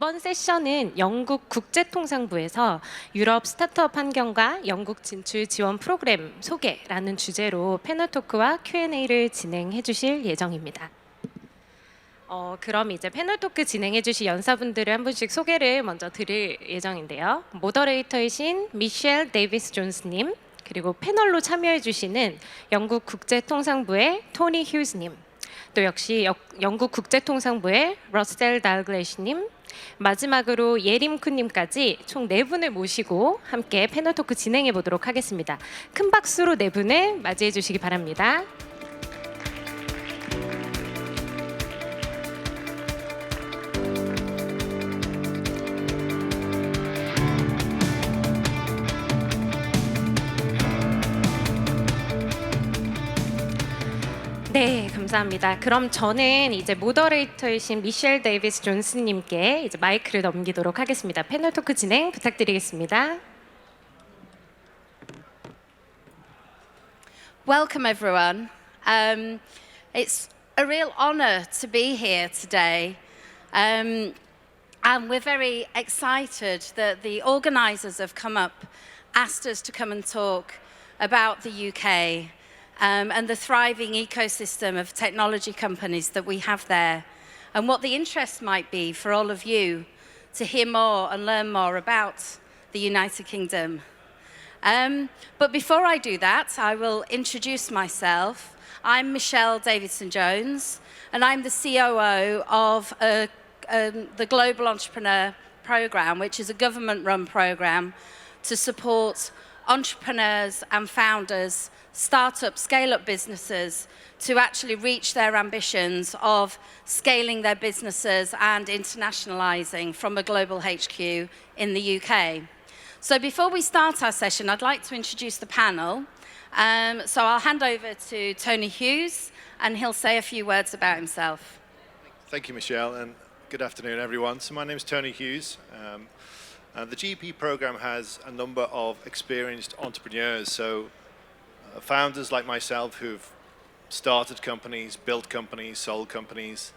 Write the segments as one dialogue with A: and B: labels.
A: 이번 세션은 영국 국제통상부에서 유럽 스타트업 환경과 영국 진출 지원 프로그램 소개라는 주제로 패널 토크와 Q&A를 진행해 주실 예정입니다. 그럼 이제 패널 토크 진행해 주실 연사분들을 한 분씩 소개를 먼저 드릴 예정인데요. 모더레이터이신 미셸 데이비스 존스님, 그리고 패널로 참여해 주시는 영국 국제통상부의 토니 휴즈님, 또 역시 영국 국제통상부의 러셀 달글래시님, 마지막으로 예림 쿤님까지 총 4분을 모시고 함께 패널 토크 진행해 보도록 하겠습니다. 큰 박수로 4분을 맞이해 주시기 바랍니다. 네, 감사합니다. 그럼 저는 이제 모더레이터이신 미셸 데이비스 존스님께 이제 마이크를 넘기도록 하겠습니다. 패널 토크 진행 부탁드리겠습니다.
B: Welcome everyone. It's a real honor to be here today. And we're very excited that the organisers of COMEUP asked us to come and talk about the UK. And the thriving ecosystem of technology companies that we have there, and what the interest might be for all of you to hear more and learn more about the United Kingdom. But before I do that, I will introduce myself. I'm Michele Davidson-Jones, and I'm the COO of the Global Entrepreneur Programme, which is a government-run programme to support entrepreneurs and founders, startup, scale-up businesses to actually reach their ambitions of scaling their businesses and internationalizing from a global HQ in the UK. So before we start our session, I'd like to introduce the panel. So I'll hand over to Tony Hughes, and he'll say a few words about himself.
C: Thank you, Michelle, and good afternoon, everyone. So my name is Tony Hughes. The GEP program has a number of experienced entrepreneurs, so founders like myself who've started companies, built companies, sold companies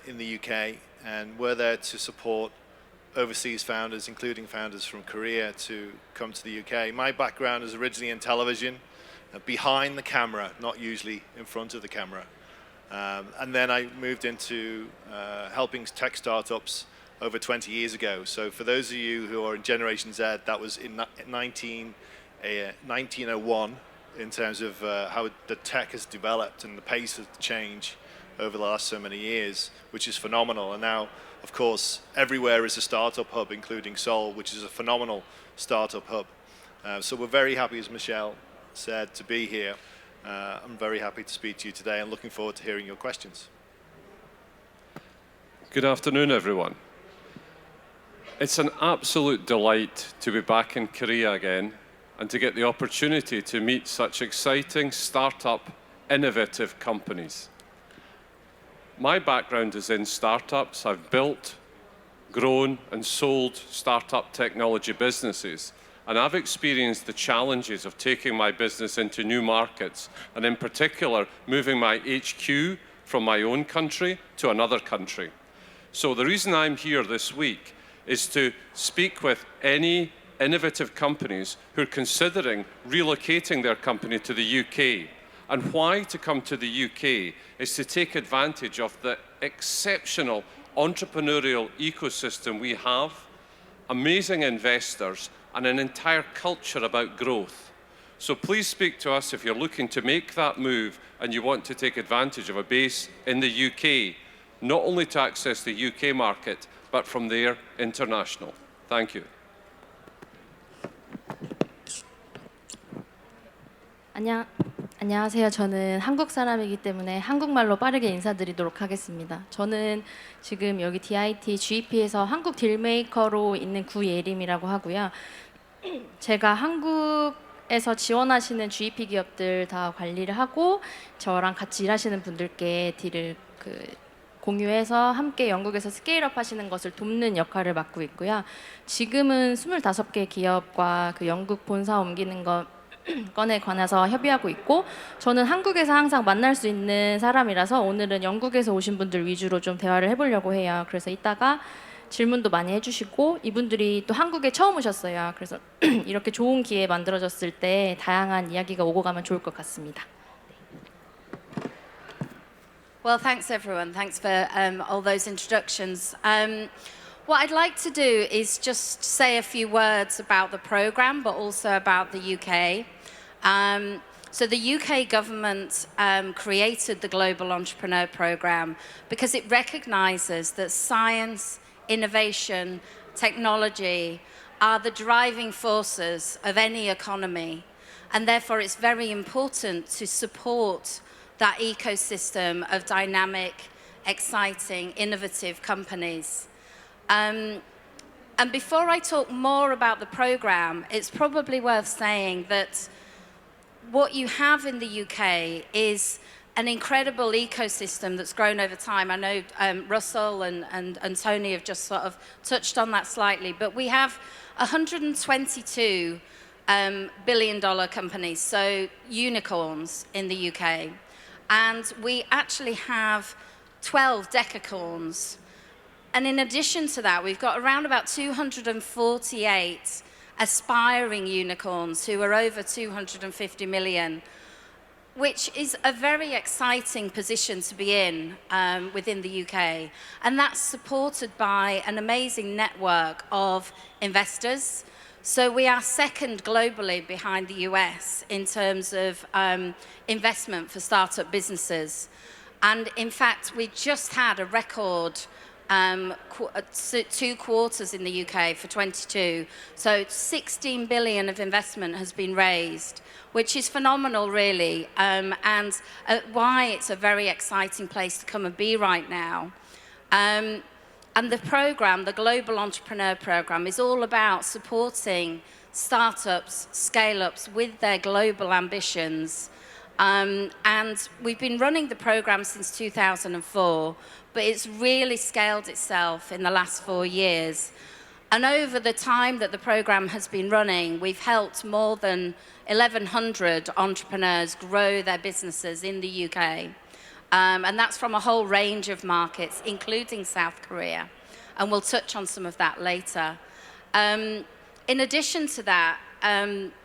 C: in the UK, and we're there to support overseas founders, including founders from Korea, to come to the UK. My background is originally in television, behind the camera, not usually in front of the camera. And then I moved into helping tech startups over 20 years ago. So for those of you who are in Generation Z, that was in 1901 in terms of how the tech has developed and the pace of change over the last so many years, which is phenomenal. And now, of course, everywhere is a startup hub, including Seoul, which is a phenomenal startup hub. So we're very happy, as Michelle said, to be here. I'm very happy to speak to you today and looking forward to hearing your questions.
D: Good afternoon, everyone. It's an absolute delight to be back in Korea again and to get the opportunity to meet such exciting startup, innovative companies. My background is in startups. I've built, grown, and sold startup technology businesses, and I've experienced the challenges of taking my business into new markets, and in particular, moving my HQ from my own country to another country. So the reason I'm here this week is to speak with any innovative companies who are considering relocating their company to the UK. And why to come to the UK is to take advantage of the exceptional entrepreneurial ecosystem we have, amazing investors, and an entire culture about growth. So please speak to us if you're looking to make that move and you want to take advantage of a base in the UK, not only to access the UK market, but from there, international. Thank you.
E: 안녕하세요. 저는 한국 사람이기 때문에 한국말로 빠르게 인사드리도록 하겠습니다. 저는 지금 여기 DIT GEP에서 한국 딜메이커로 있는 구예림이라고 하고요. 제가 한국에서 지원하시는 GEP 기업들 다 관리를 하고 저랑 같이 일하시는 분들께 딜을 공유해서 함께 영국에서 스케일업 하시는 것을 돕는 역할을 맡고 있고요. 지금은 25개 기업과 영국 본사 옮기는 건에 관해서 협의하고 있고, 저는 한국에서 항상 만날 수 있는 사람이라서 오늘은 영국에서 오신 분들 위주로 좀 대화를 해보려고 해요. 그래서 이따가 질문도 많이 해주시고 이분들이 또 한국에 처음 오셨어요. 그래서 이렇게 좋은 기회 만들어졌을 때 다양한 이야기가 오고 가면 좋을 것 같습니다.
B: Well, thanks everyone. Thanks for all those introductions. What I'd like to do is just say a few words about the programme, but also about the UK. So the UK government created the Global Entrepreneur Programme because it recognises that science, innovation, technology are the driving forces of any economy. And therefore it's very important to support that ecosystem of dynamic, exciting, innovative companies. And before I talk more about the programme, it's probably worth saying that what you have in the UK is an incredible ecosystem that's grown over time. I know Russell and Tony have just sort of touched on that slightly, but we have 122 billion-dollar companies, so unicorns in the UK. And we actually have 12 decacorns. And in addition to that, we've got around about 248 aspiring unicorns who are over 250 million, which is a very exciting position to be in within the UK. And that's supported by an amazing network of investors. So we are second globally behind the US in terms of investment for startup businesses. And in fact, we just had a record 2 quarters in the UK for 22. So 16 billion of investment has been raised, which is phenomenal really, and why it's a very exciting place to come and be right now. And the programme, the Global Entrepreneur Programme, is all about supporting startups, scale-ups with their global ambitions. And we've been running the programme since 2004, but it's really scaled itself in the last 4 years. And over the time that the programme has been running, we've helped more than 1,100 entrepreneurs grow their businesses in the UK. And that's from a whole range of markets, including South Korea. And we'll touch on some of that later. In addition to that,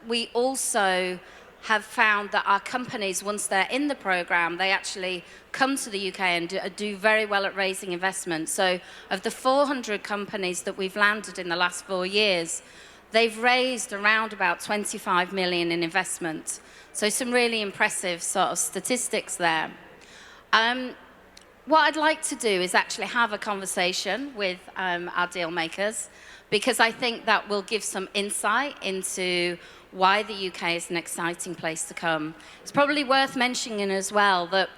B: we also have found that our companies, once they're in the programme, they actually come to the UK and do very well at raising investment. So of the 400 companies that we've landed in the last 4 years, they've raised around about 25 million in investment. So some really impressive sort of statistics there. What I'd like to do is actually have a conversation with our deal makers, because I think that will give some insight into why the UK is an exciting place to come. It's probably worth mentioning as well that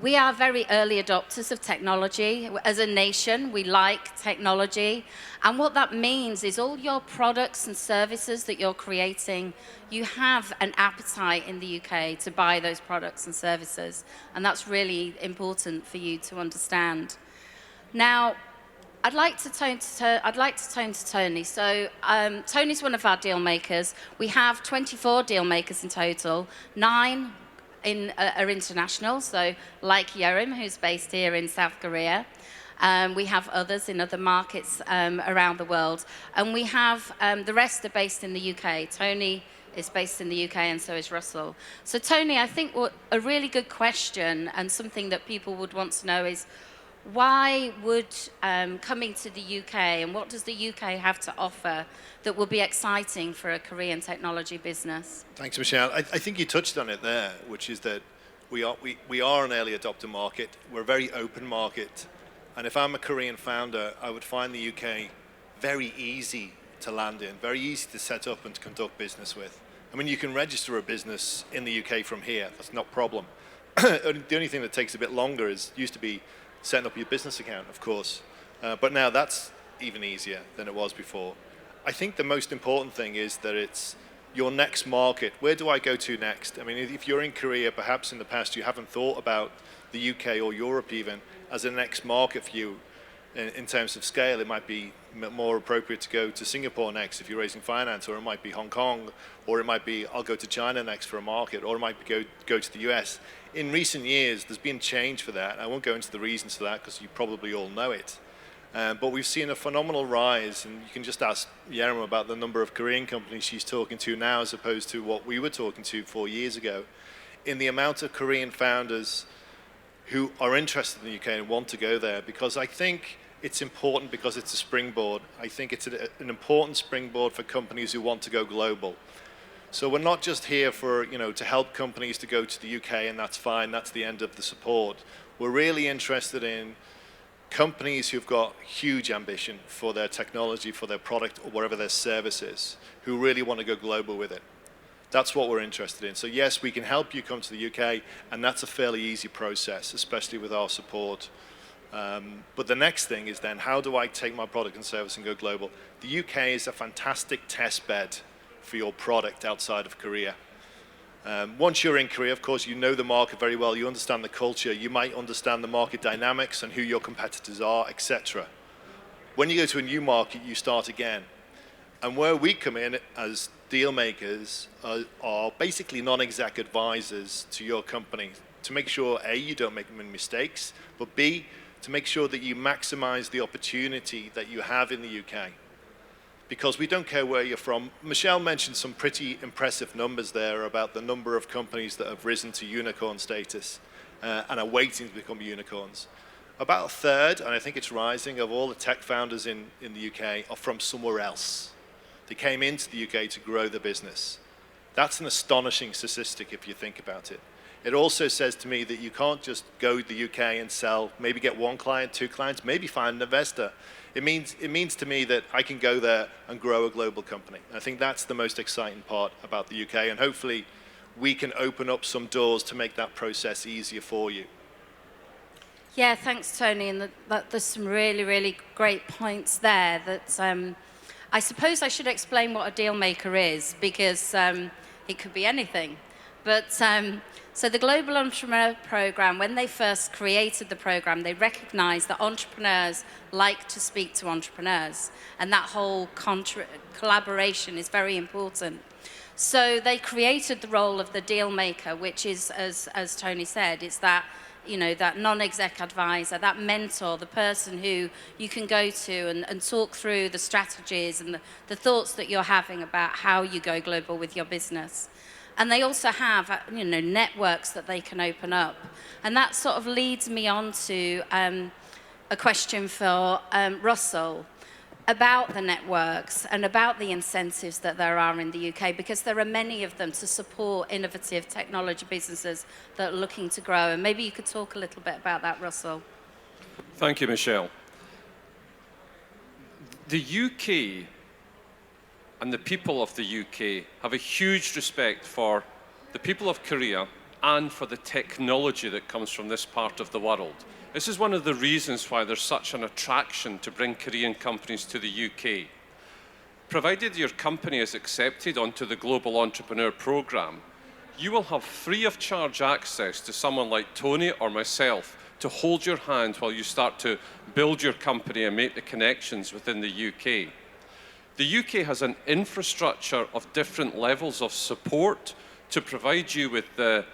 B: we are very early adopters of technology. As a nation, we like technology. And what that means is all your products and services that you're creating, you have an appetite in the UK to buy those products and services. And that's really important for you to understand. Now, I'd like to turn to Tony. So Tony's one of our deal makers. We have 24 deal makers in total. 9 are international, so like Yerim, who's based here in South Korea. We have others in other markets around the world. And we have the rest are based in the UK. Tony is based in the UK, and so is Russell. So Tony, I think what a really good question and something that people would want to know is, why would coming to the UK, and what does the UK have to offer that will be exciting for a Korean technology business?
C: Thanks, Michele. I think you touched on it there, which is that we are an early adopter market. We're a very open market. And if I'm a Korean founder, I would find the UK very easy to land in, very easy to set up and to conduct business with. I mean, you can register a business in the UK from here. That's not a problem. The only thing that takes a bit longer used to be setting up your business account, of course. But now that's even easier than it was before. I think the most important thing is that it's your next market. Where do I go to next? I mean, if you're in Korea, perhaps in the past you haven't thought about the UK or Europe even as a next market for you in terms of scale. It might be more appropriate to go to Singapore next if you're raising finance, or it might be Hong Kong, or it might be I'll go to China next for a market, or it might be go to the US. In recent years, there's been change for that. I won't go into the reasons for that because you probably all know it. But we've seen a phenomenal rise, and you can just ask Yerim about the number of Korean companies she's talking to now as opposed to what we were talking to 4 years ago, in the amount of Korean founders who are interested in the UK and want to go there, because I think it's important because it's a springboard. I think it's an important springboard for companies who want to go global. So we're not just here for, to help companies to go to the UK, and that's fine, that's the end of the support. We're really interested in companies who've got huge ambition for their technology, for their product, or whatever their service is, who really want to go global with it. That's what we're interested in. So yes, we can help you come to the UK, and that's a fairly easy process, especially with our support. But the next thing is then, how do I take my product and service and go global? The UK is a fantastic test bed for your product outside of Korea. Once you're in Korea, of course, you know the market very well, you understand the culture, you might understand the market dynamics and who your competitors are, etc. When you go to a new market, you start again. And where we come in as deal makers are basically non-exec advisors to your company to make sure, A, you don't make many mistakes, but B, to make sure that you maximize the opportunity that you have in the UK. Because we don't care where you're from. Michele mentioned some pretty impressive numbers there about the number of companies that have risen to unicorn status and are waiting to become unicorns. About a third, and I think it's rising, of all the tech founders in the UK are from somewhere else. They came into the UK to grow the business. That's an astonishing statistic if you think about it. It also says to me that you can't just go to the UK and sell, maybe get 1 client, 2 clients, maybe find an investor. It means to me that I can go there and grow a global company. I think that's the most exciting part about the UK, and hopefully we can open up some doors to make that process easier for you.
B: Yeah, thanks, Tony. And there's some really, really great points there. That I suppose I should explain what a Dealmaker is, because it could be anything. But so the Global Entrepreneur Program, when they first created the program, they recognized that entrepreneurs like to speak to entrepreneurs, and that whole collaboration is very important. So they created the role of the Dealmaker, which is, as Tony said, it's that, that non-exec advisor, that mentor, the person who you can go to and talk through the strategies and the thoughts that you're having about how you go global with your business. And they also have, networks that they can open up. And that sort of leads me on to a question for Russell about the networks and about the incentives that there are in the UK, because there are many of them to support innovative technology businesses that are looking to grow. And maybe you could talk a little bit about that, Russell.
D: Thank you, Michele. The UK and the people of the UK have a huge respect for the people of Korea and for the technology that comes from this part of the world. This is one of the reasons why there's such an attraction to bring Korean companies to the UK. Provided your company is accepted onto the Global Entrepreneur Program, you will have free of charge access to someone like Tony or myself to hold your hand while you start to build your company and make the connections within the UK. The UK has an infrastructure of different levels of support to provide you with the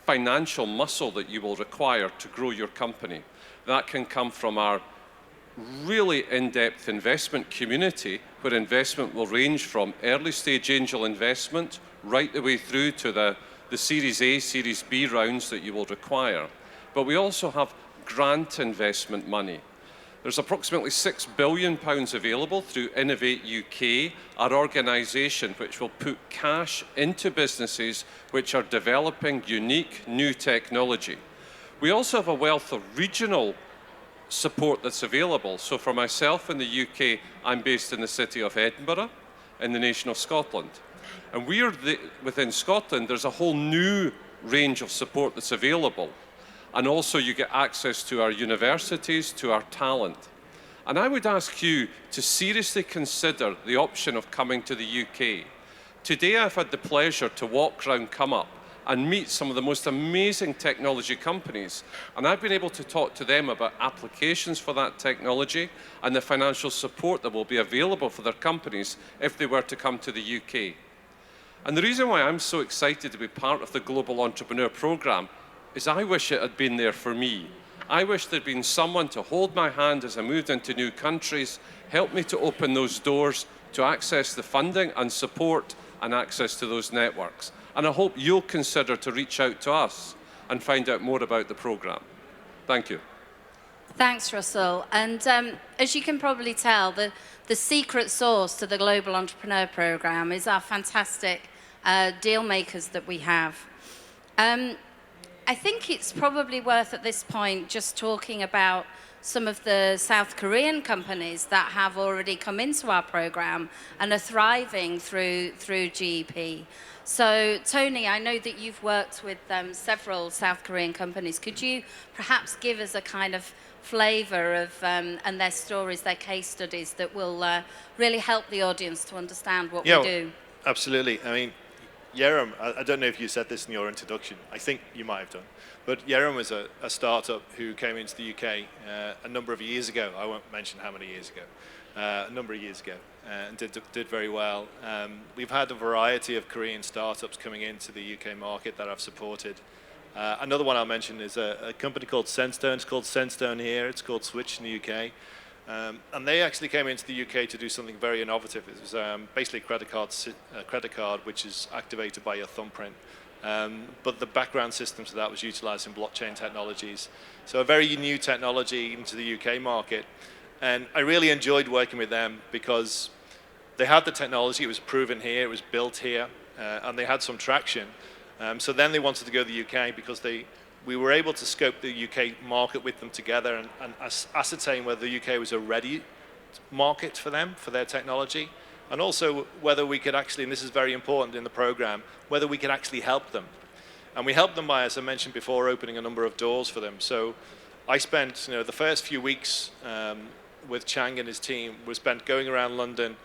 D: financial muscle that you will require to grow your company. That can come from our really in-depth investment community, where investment will range from early stage angel investment right the way through to the Series A, Series B rounds that you will require. But we also have grant investment money. There's approximately £6 billion available through Innovate UK, our organisation which will put cash into businesses which are developing unique new technology. We also have a wealth of regional support that's available. So for myself in the UK, I'm based in the city of Edinburgh in the nation of Scotland. And within Scotland, there's a whole new range of support that's available. And also you get access to our universities, to our talent. And I would ask you to seriously consider the option of coming to the UK. Today I've had the pleasure to walk around COMEUP and meet some of the most amazing technology companies. And I've been able to talk to them about applications for that technology and the financial support that will be available for their companies if they were to come to the UK. And the reason why I'm so excited to be part of the Global Entrepreneur Program is I wish it had been there for me. I wish there'd been someone to hold my hand as I moved into new countries, help me to open those doors to access the funding and support and access to those networks. And I hope you'll consider to reach out to us and find out more about the programme. Thank you.
B: Thanks, Russell. And as you can probably tell, the secret sauce to the Global Entrepreneur Programme is our fantastic deal makers that we have. I think it's probably worth at this point just talking about some of the South Korean companies that have already come into our program and are thriving through GEP. So, Tony, I know that you've worked with several South Korean companies. Could you perhaps give us a kind of flavor of and their stories, their case studies that will really help the audience to understand what we do?
C: Absolutely. I mean, Yerim, I don't know if you said this in your introduction. I think you might have done. But Yerim was a startup who came into the UK a number of years ago. I won't mention how many years ago. A number of years ago, and did very well. We've had a variety of Korean startups coming into the UK market that I've supported. Another one I'll mention is a company called Sendstone. It's called Sendstone here. It's called Switch in the UK. And they actually came into the UK to do something very innovative. It was basically a credit card which is activated by your thumbprint. But the background system to that was utilising blockchain technologies. So a very new technology into the UK market. And I really enjoyed working with them because they had the technology, it was proven here, it was built here, and they had some traction. So then they wanted to go to the UK because we were able to scope the UK market with them together and ascertain whether the UK was a ready market for them, for their technology, and also whether we could actually, and this is very important in the program, whether we could actually help them. And we helped them by, as I mentioned before, opening a number of doors for them. So I spent, the first few weeks with Chang and his team was spent going around London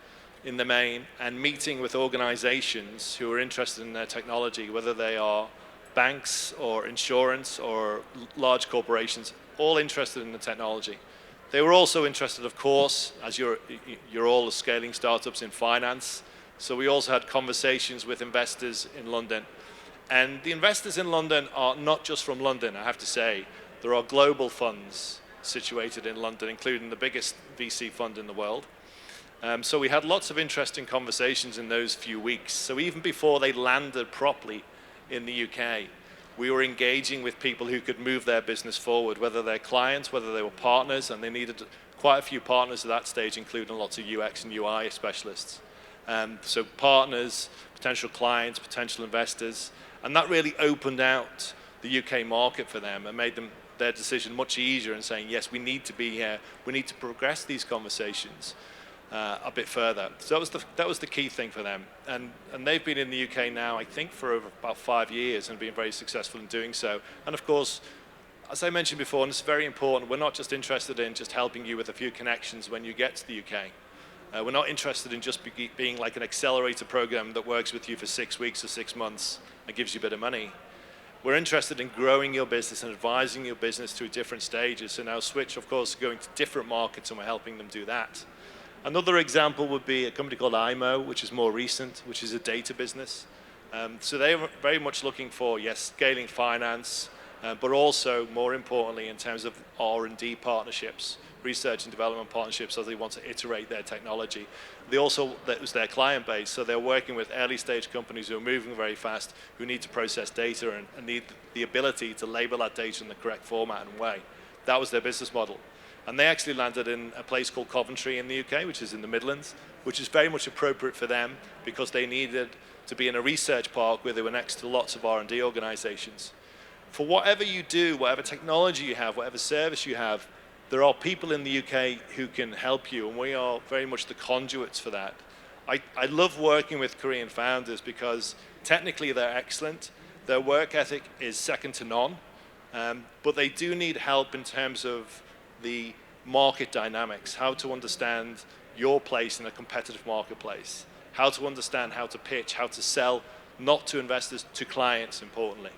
C: in the main and meeting with organizations who are interested in their technology, whether they are banks or insurance or large corporations, all interested in the technology. They were also interested, of course, as you're all scaling startups in finance. So we also had conversations with investors in London. And the investors in London are not just from London, I have to say. There are global funds situated in London, including the biggest VC fund in the world. So we had lots of interesting conversations in those few weeks. So even before they landed properly in the UK, we were engaging with people who could move their business forward, whether they're clients, whether they were partners, and they needed quite a few partners at that stage, including lots of UX and UI specialists. So partners, potential clients, potential investors, and that really opened out the UK market for them and made their decision much easier in saying, yes, we need to be here, we need to progress these conversations a bit further. So that was the key thing for them. And they've been in the UK now, I think, for over about 5 years and been very successful in doing so. And of course, as I mentioned before, and it's very important, we're not just interested in just helping you with a few connections when you get to the UK. We're not interested in just being like an accelerator program that works with you for 6 weeks or 6 months and gives you a bit of money. We're interested in growing your business and advising your business through different stages. So now Switch, of course, going to different markets, and we're helping them do that. Another example would be a company called IMO, which is more recent, which is a data business. So they're very much looking for, yes, scaling finance, but also, more importantly, in terms of R&D partnerships, research and development partnerships, as they want to iterate their technology. That was their client base, so they're working with early stage companies who are moving very fast, who need to process data and need the ability to label that data in the correct format and way. That was their business model. And they actually landed in a place called Coventry in the UK, which is in the Midlands, which is very much appropriate for them because they needed to be in a research park where they were next to lots of R&D organizations. For whatever you do, whatever technology you have, whatever service you have, there are people in the UK who can help you, and we are very much the conduits for that. I love working with Korean founders because technically they're excellent. Their work ethic is second to none, but they do need help in terms of the market dynamics, how to understand your place in a competitive marketplace, how to understand how to pitch, how to sell, not to investors, to clients, importantly.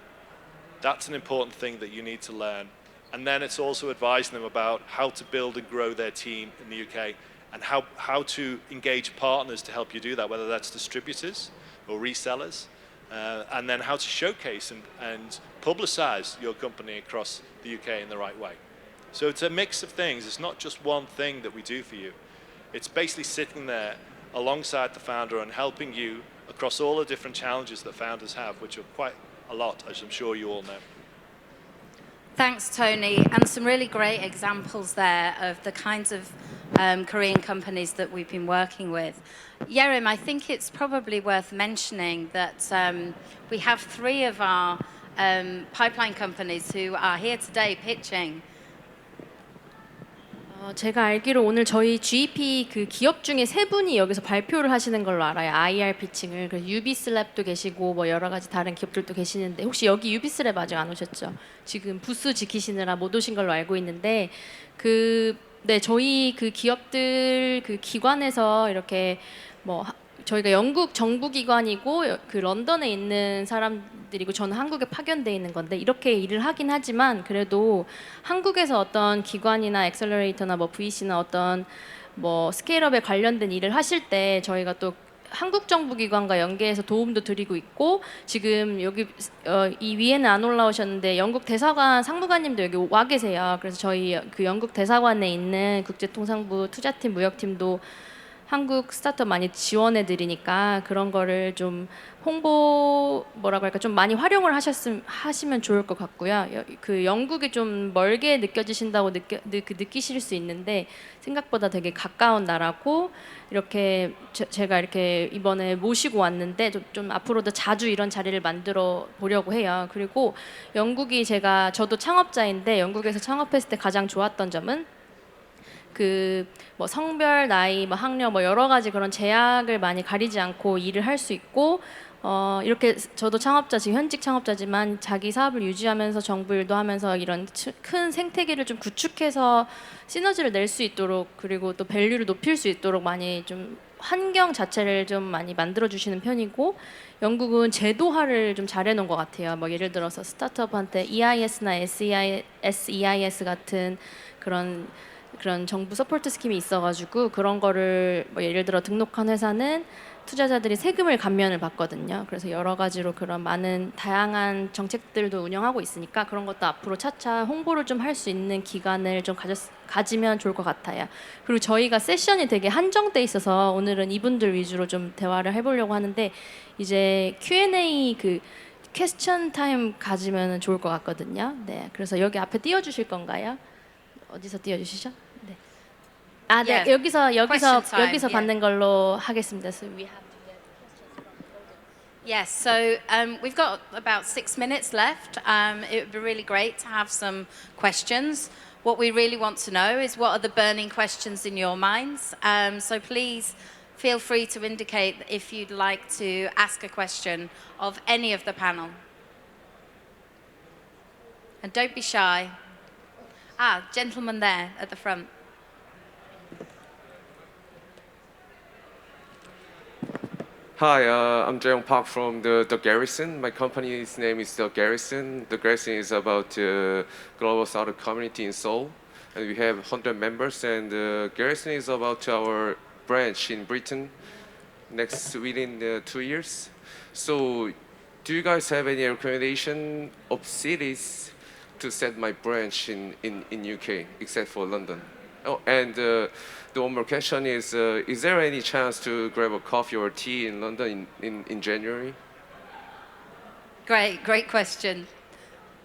C: That's an important thing that you need to learn. And then it's also advising them about how to build and grow their team in the UK and how to engage partners to help you do that, whether that's distributors or resellers, and then how to showcase and publicize your company across the UK in the right way. So it's a mix of things. It's not just one thing that we do for you. It's basically sitting there alongside the founder and helping you across all the different challenges that founders have, which are quite a lot, as I'm sure you all know.
B: Thanks, Tony, and some really great examples there of the kinds of Korean companies that we've been working with. Yerim, I think it's probably worth mentioning that we have 3 of our pipeline companies who are here today pitching.
E: 제가 알기로 오늘 저희 GEP 그 기업 중에 3분이 여기서 발표를 하시는 걸로 알아요. IR 피칭을. 그래서 유비스랩도 계시고 뭐 여러 가지 다른 기업들도 계시는데 혹시 여기 유비스랩 아직 안 오셨죠? 지금 부스 지키시느라 못 오신 걸로 알고 있는데 네, 저희 그 기업들 그 기관에서 이렇게 뭐 저희가 영국 정부 기관이고 그 런던에 있는 사람들이고 저는 한국에 파견돼 있는 건데 이렇게 일을 하긴 하지만 그래도 한국에서 어떤 기관이나 엑셀러레이터나 뭐 VC나 어떤 뭐 스케일업에 관련된 일을 하실 때 저희가 또 한국 정부 기관과 연계해서 도움도 드리고 있고 지금 여기 이 위에는 안 올라오셨는데 영국 대사관 상무관님도 여기 와 계세요. 그래서 저희 그 영국 대사관에 있는 국제통상부 투자팀 무역팀도 한국 스타트업 많이 지원해 드리니까 그런 거를 좀 홍보 뭐라고 할까 좀 많이 활용을 하시면 좋을 것 같고요. 그 영국이 좀 멀게 느껴지신다고 느끼실 수 있는데 생각보다 되게 가까운 나라고 이렇게 제가 이렇게 이번에 모시고 왔는데 좀 앞으로도 자주 이런 자리를 만들어 보려고 해요. 그리고 영국이 저도 창업자인데 영국에서 창업했을 때 가장 좋았던 점은 그 뭐 성별, 나이, 뭐 학력 뭐 여러 가지 그런 제약을 많이 가리지 않고 일을 할 수 있고 이렇게 저도 지금 현직 창업자지만 자기 사업을 유지하면서 정부 일도 하면서 이런 큰 생태계를 좀 구축해서 시너지를 낼 수 있도록 그리고 또 밸류를 높일 수 있도록 많이 좀 환경 자체를 좀 많이 만들어 주시는 편이고 영국은 제도화를 좀 잘해 놓은 것 같아요. 뭐 예를 들어서 스타트업한테 EIS나 SEIS 같은 그런 정부 서포트 스킴이 있어가지고 그런 거를 뭐 예를 들어 등록한 회사는 투자자들이 세금을 감면을 받거든요. 그래서 여러 가지로 그런 많은 다양한 정책들도 운영하고 있으니까 그런 것도 앞으로 차차 홍보를 좀 할 수 있는 기간을 좀 가지면 좋을 것 같아요. 그리고 저희가 세션이 되게 한정돼 있어서 오늘은 이분들 위주로 좀 대화를 해보려고 하는데 이제 Q&A 그 퀘스천 타임 가지면 좋을 것 같거든요. 네, 그래서 여기 앞에 띄워주실 건가요? 어디서 띄워주시죠? 네. 아, 네.
B: Yeah.
E: 여기서
B: Question time, yeah.
E: 받는 걸로 하겠습니다. So we have
B: Yes, so we've got about 6 minutes left. It would be really great to have some questions. What we really want to know is what are the burning questions in your minds. So please feel free to indicate if you'd like to ask a question of any of the panel. And don't be shy. Gentleman there at the front.
F: Hi, I'm Jae-young Park from the Garrison. My company's name is the Garrison. The Garrison is about global startup community in Seoul, and we have 100 members. And the Garrison is about our branch in Britain within 2 years. So, do you guys have any recommendation of cities to set my branch in UK, except for London? Oh, and the one more question is there any chance to grab a coffee or tea in London in January?
B: Great question.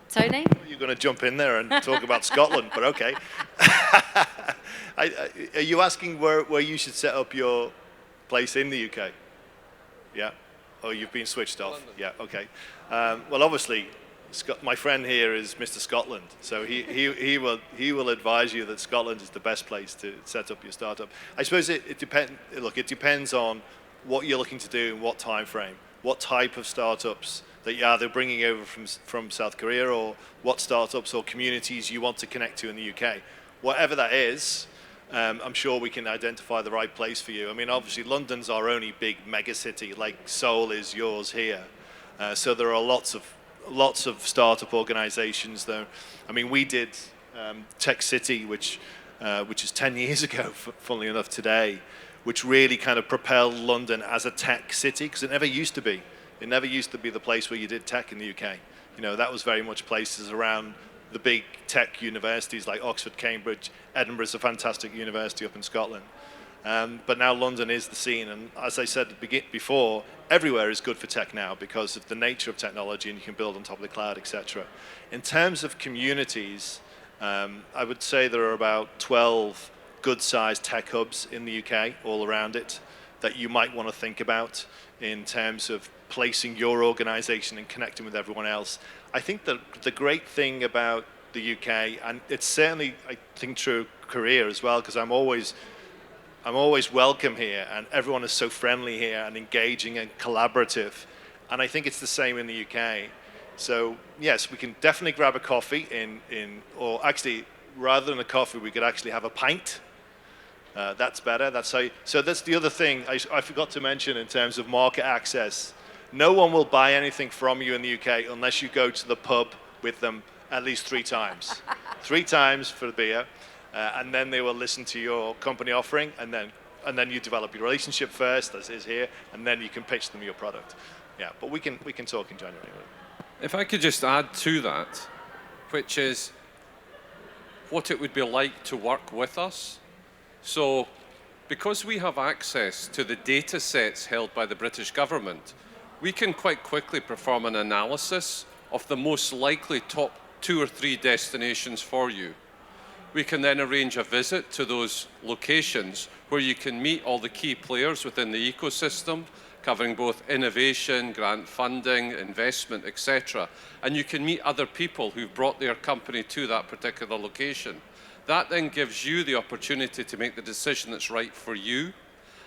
B: Tony?
C: You're going to jump in there and talk about Scotland, but okay. Are you asking where you should set up your place in the UK? Yeah? Oh, you've been switched off?
F: London.
C: Yeah, okay. Well, obviously, my friend here is Mr. Scotland, so he will advise you that Scotland is the best place to set up your startup. I suppose it depends on what you're looking to do and what time frame, what type of startups that you're either bringing over from South Korea, or what startups or communities you want to connect to in the UK. Whatever that is, I'm sure we can identify the right place for you. I mean, obviously, London's our only big mega city, like Seoul is yours here. So there are lots of startup organizations though. I mean, we did Tech City, which is 10 years ago, funnily enough today, which really kind of propelled London as a tech city, because it never used to be. It never used to be the place where you did tech in the UK. You know, that was very much places around the big tech universities like Oxford, Cambridge. Edinburgh's a fantastic university up in Scotland. But now London is the scene, and as I said before, everywhere is good for tech now because of the nature of technology, and you can build on top of the cloud, etc. In terms of communities, I would say there are about 12 good-sized tech hubs in the UK all around it that you might want to think about in terms of placing your organization and connecting with everyone else. I think that the great thing about the UK, and it's certainly, I think, true of Korea as well, because I'm always welcome here, and everyone is so friendly here and engaging and collaborative. And I think it's the same in the UK. So yes, we can definitely grab a coffee or actually, rather than a coffee, we could actually have a pint. That's better. So that's the other thing I forgot to mention in terms of market access. No one will buy anything from you in the UK unless you go to the pub with them at least 3 times. 3 times for the beer. And then they will listen to your company offering, and then you develop your relationship first, as is here, and then you can pitch them your product. Yeah, but we can talk in January.
D: If I could just add to that, which is what it would be like to work with us. So, because we have access to the data sets held by the British government, we can quite quickly perform an analysis of the most likely top 2 or 3 destinations for you. We can then arrange a visit to those locations where you can meet all the key players within the ecosystem, covering both innovation, grant funding, investment, etc. And you can meet other people who've brought their company to that particular location. That then gives you the opportunity to make the decision that's right for you.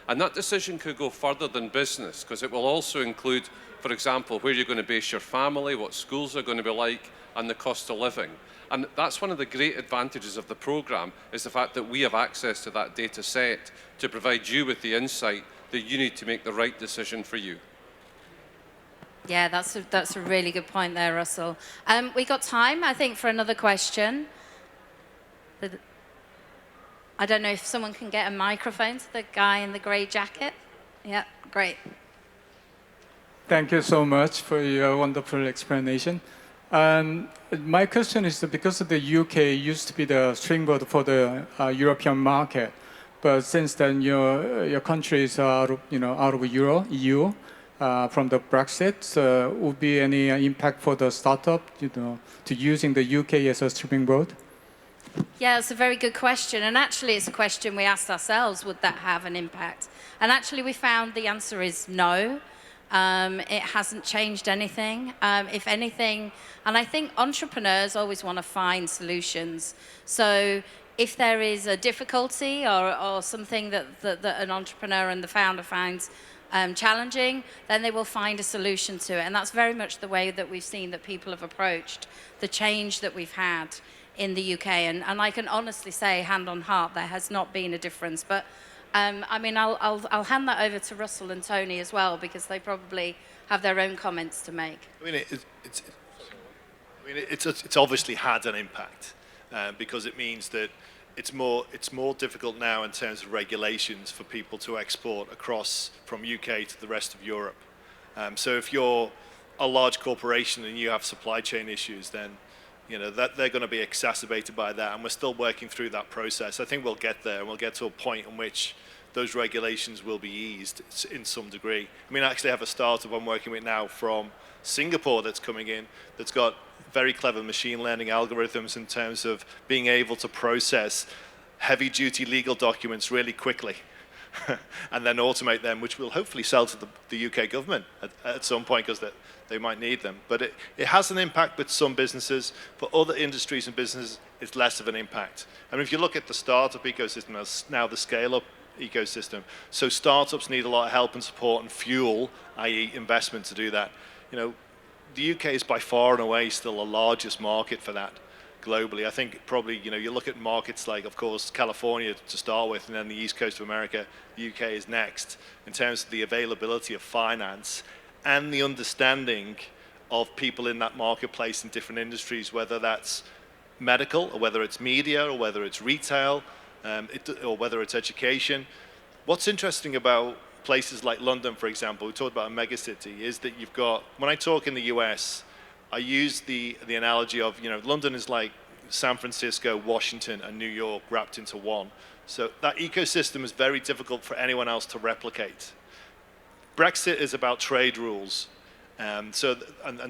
D: And that decision could go further than business, because it will also include, for example, where you're going to base your family, what schools are going to be like, and the cost of living. And that's one of the great advantages of the program, is the fact that we have access to that data set to provide you with the insight that you need to make the right decision for you.
B: Yeah, that's a really good point there, Russell. We got time, I think, for another question. I don't know if someone can get a microphone to the guy in the grey jacket. Yeah, great.
G: Thank you so much for your wonderful explanation. My question is that because the UK used to be the springboard for the European market, but since then your countries are out of EU from the Brexit, would be any impact for the startup to using the UK as a springboard?
B: Yeah, it's a very good question. And actually, it's a question we asked ourselves, would that have an impact? And actually, we found the answer is no. It hasn't changed anything. If anything, and I think entrepreneurs always want to find solutions. So if there is a difficulty or something that an entrepreneur and the founder finds challenging, then they will find a solution to it. And that's very much the way that we've seen that people have approached the change that we've had in the UK. And I can honestly say, hand on heart, there has not been a difference. But I mean, I'll hand that over to Russell and Tony as well, because they probably have their own comments to make.
C: I mean, it's obviously had an impact because it means that it's more difficult now in terms of regulations for people to export across from UK to the rest of Europe. So if you're a large corporation and you have supply chain issues, then that they're going to be exacerbated by that, and we're still working through that process. I think we'll get there, and we'll get to a point in which those regulations will be eased in some degree. I mean, I actually have a startup I'm working with now from Singapore that's coming in, that's got very clever machine learning algorithms in terms of being able to process heavy-duty legal documents really quickly and then automate them, which will hopefully sell to the UK government at some point, because they might need them. But it has an impact with some businesses. For other industries and businesses, it's less of an impact. I mean, if you look at the startup ecosystem, now the scale-up ecosystem, so startups need a lot of help and support and fuel, i.e. investment, to do that. The UK is by far and away still the largest market for that globally. I think probably, you look at markets like, of course, California to start with, and then the East Coast of America, the UK is next, in terms of the availability of finance and the understanding of people in that marketplace in different industries, whether that's medical, or whether it's media, or whether it's retail, or whether it's education. What's interesting about places like London, for example, we talked about a megacity, is that you've got, when I talk in the US, I use the analogy of, London is like San Francisco, Washington, and New York wrapped into one. So that ecosystem is very difficult for anyone else to replicate. Brexit is about trade rules. And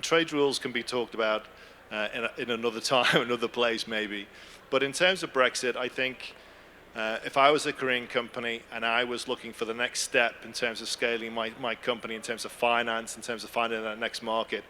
C: trade rules can be talked about in another time, another place maybe. But in terms of Brexit, I think if I was a Korean company and I was looking for the next step in terms of scaling my company, in terms of finance, in terms of finding that next market,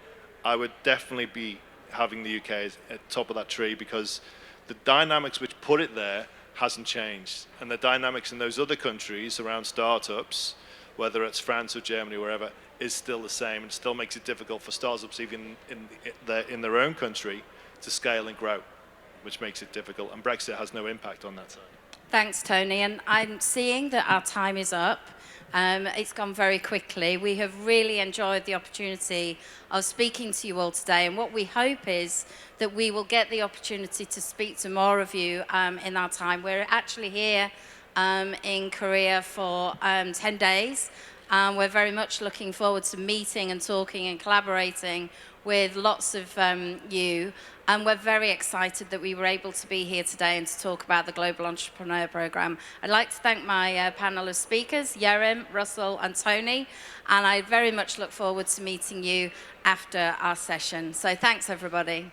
C: I would definitely be having the UK at top of that tree, because the dynamics which put it there hasn't changed. And the dynamics in those other countries around startups, whether it's France or Germany or wherever, is still the same, and still makes it difficult for startups even in their own country to scale and grow, which makes it difficult. And Brexit has no impact on that side.
B: Thanks, Tony. And I'm seeing that our time is up. It's gone very quickly. We have really enjoyed the opportunity of speaking to you all today. And what we hope is that we will get the opportunity to speak to more of you in our time. We're actually here in Korea for 10 days. We're very much looking forward to meeting and talking and collaborating with lots of you. And we're very excited that we were able to be here today and to talk about the Global Entrepreneur Programme. I'd like to thank my panel of speakers, Yerim, Russell and Tony. And I very much look forward to meeting you after our session. So thanks, everybody.